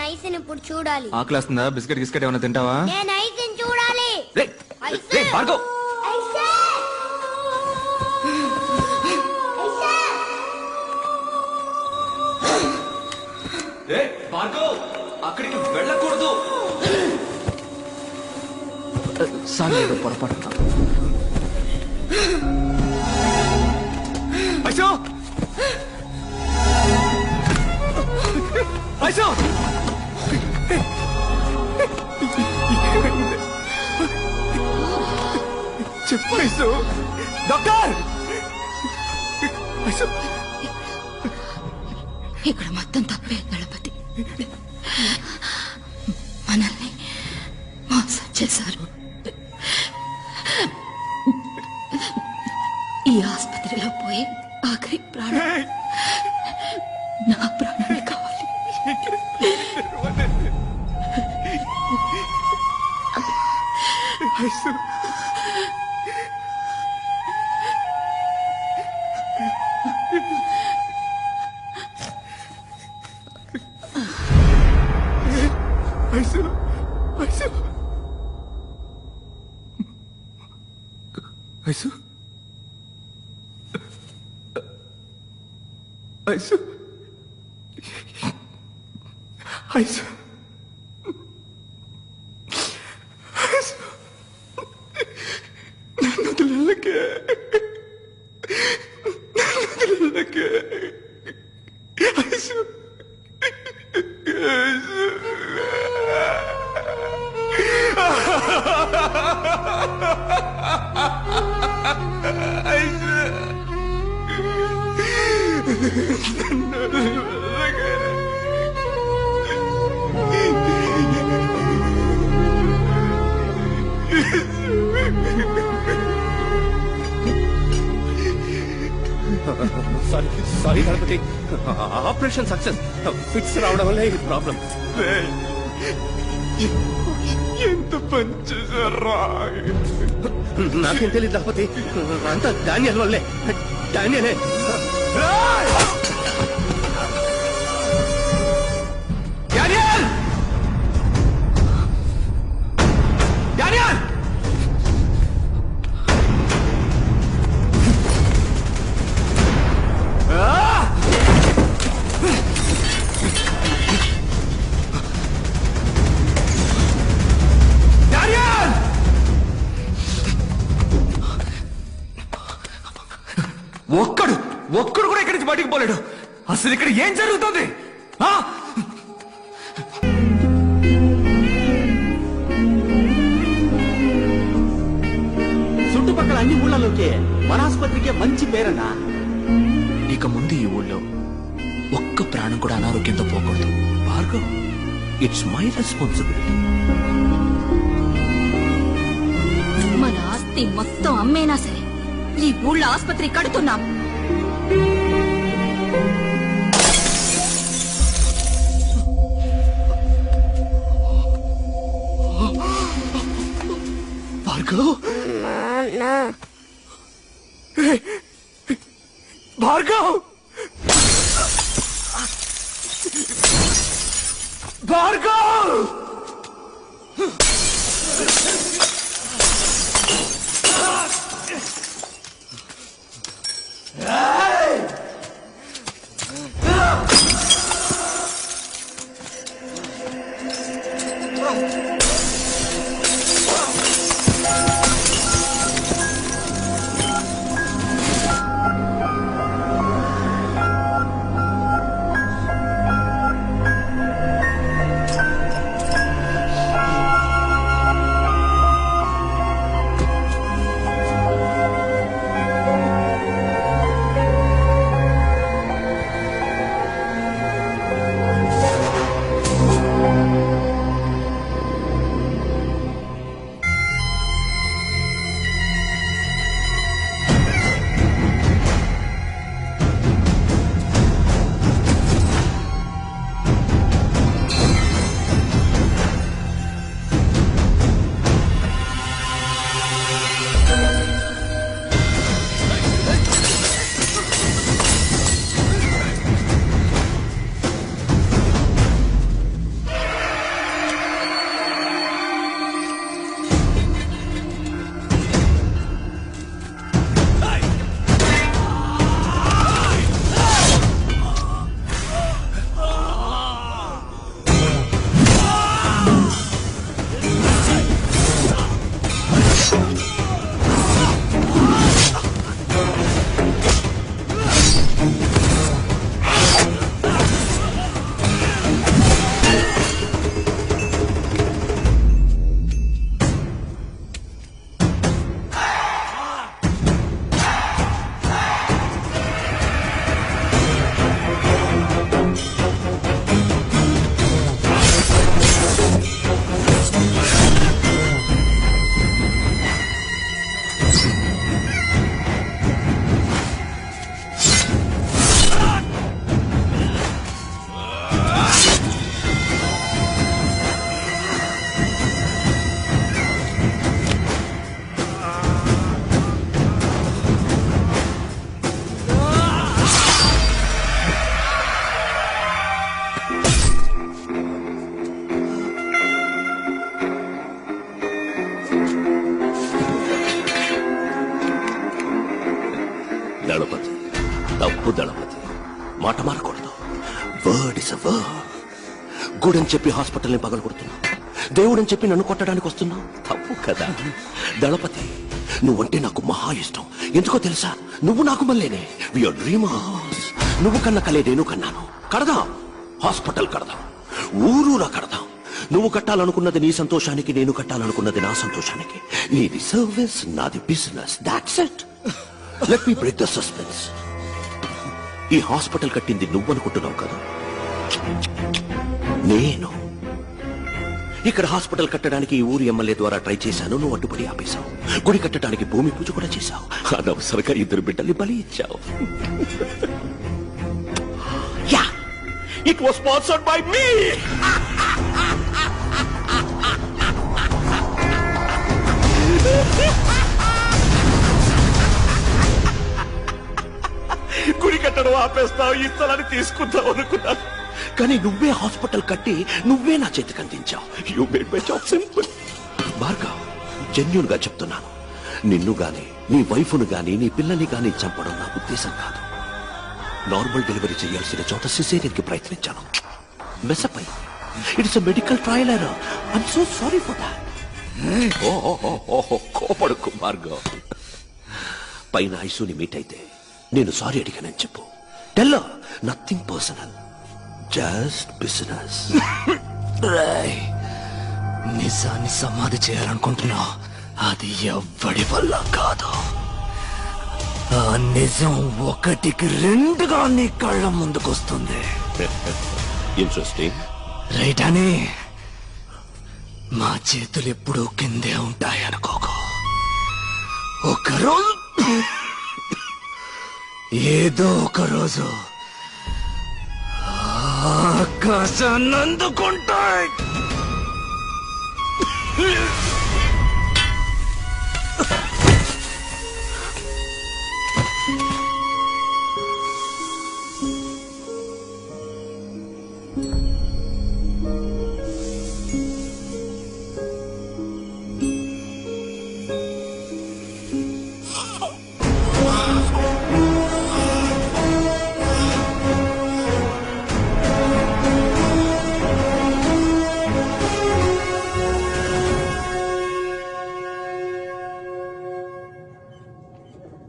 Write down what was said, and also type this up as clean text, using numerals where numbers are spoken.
ఐస్ని ఇప్పుడు చూడాలి. ఆకలేస్తుందా? బిస్కెట్ గిస్కెట్ ఏమైనా తింటావా? నేను ఐస్ని చూడాలి. భార్గవ్ భార్గవ్ అక్కడికి వెళ్ళకూడదు. సారీ పొరపాటు. ఐసో ఐసో చెప్పు ఐసో. డాక్టర్ ఐసో ఇక్కడ మొత్తం తప్పే దళపతి. మనల్ని మోసం చేశారు. ఈ ఆసుపత్రిలో పోయి ఆఖరి ప్రాణం నా ప్రాణమే కావాలి. ఐసు ఐసు ఐసు నన్ను వదిలేకే Aisu sorry Ganapathi, operation success. Fits రావడం వల్ల ఈ ప్రాబ్లం. ఎంత పని చేశారా? నాకేం తెలియదు గణపతి, అంతా డానియల్ వల్లే. డానియలే. డానియల్ డానియల్ ఒక్కడు కూడా ఇక్కడి నుంచి బయటికి పోలేడు. అసలు ఇక్కడ ఏం జరుగుతుంది? చుట్టుపక్కల అన్ని ఊళ్ళలోకి మన ఆసుపత్రికే మంచి పేరన్నా. ఇక ముందు ఈ ఊళ్ళో ఒక్క ప్రాణం కూడా అనారోగ్యంతో పోకూడదు. Bhargav, it's my responsibility. మన ఆస్తి మొత్తం అమ్మేనా సరే ఈ ఊళ్ళో ఆసుపత్రి కడుతున్నాం. భార్గవ్ భార్గవ్ భార్గవ్ మాట మారకూడదు. Word is a word. గుడని చెప్పి హాస్పిటల్ని పగలు కొడుతున్నావు, దేవుడని చెప్పి నన్ను కొట్టడానికి వస్తున్నావు. తప్పు కదా దళపతి. నువ్వంటే నాకు మహా ఇష్టం. ఎందుకో తెలుసా? నువ్వు నాకు మళ్ళీనే. VR dreamers. నువ్వు కన్న కలే నేను కన్నాను. కడదాం, హాస్పిటల్ కడదాం, ఊరూరా కడదాం. నువ్వు కట్టాలనుకున్నది నీ సంతోషానికి, నేను కట్టాలనుకున్నది నా సంతోషానికి. నీది సర్వీస్, నాది business. That's it. Let me break the suspense. ఈ హాస్పిటల్ కట్టింది నువ్వనుకుంటున్నావు కదా, నేను. ఇక్కడ హాస్పిటల్ కట్టడానికి ఈ ఊరి ఎమ్మెల్యే ద్వారా ట్రై చేశాను, నువ్వు అడ్డుపడి ఆపేశావు. గుడి కట్టడానికి భూమి పూజ కూడా చేశావు. అనవసరంగా 2 బిడ్డల్ని బలి ఇచ్చావు. Yeah, it was sponsored by me. గుడి కట్టడం ఆపేస్తావు, ఈ స్థలాన్ని తీసుకుంటావు అనుకున్నాను. కానీ నువ్వే హాస్పిటల్ కట్టి నువ్వే నా చేతికి అందించావు. You made my job simple. Bhargav, genuine గా చెప్తున్నాను, నిన్ను గాని, నీ వైఫ్ను గాని, నీ పిల్లని గాని చంపడం నా ఉద్దేశం కాదు. నార్మల్ డెలివరీ చేయాల్సిన చోట సిజేరియన్ కి ప్రయత్నించాను. మెసప్ అయ్యి. It's a medical trial error. I'm so sorry for that. కోపడుకు భార్గవ్. పైన ఐసూని మీట్ అయితే నేను సారీ అడిగానని చెప్పు. Tell her nothing personal, just business. నిజాన్ని సమాధి చేయాలనుకుంటున్నా, అది ఎవ్వడి వల్ల కాదు. ఆ నిజం 1కి 2గా నీ కళ్ళ ముందుకొస్తుంది. ఇంట్రెస్టింగ్. రైట్ అని మా చేతులు ఎప్పుడూ కిందే ఉంటాయి అనుకోకు. ఒకరోజు ఏదో ఒక రోజు ఆకాశాన్ని అందుకుంటాయి.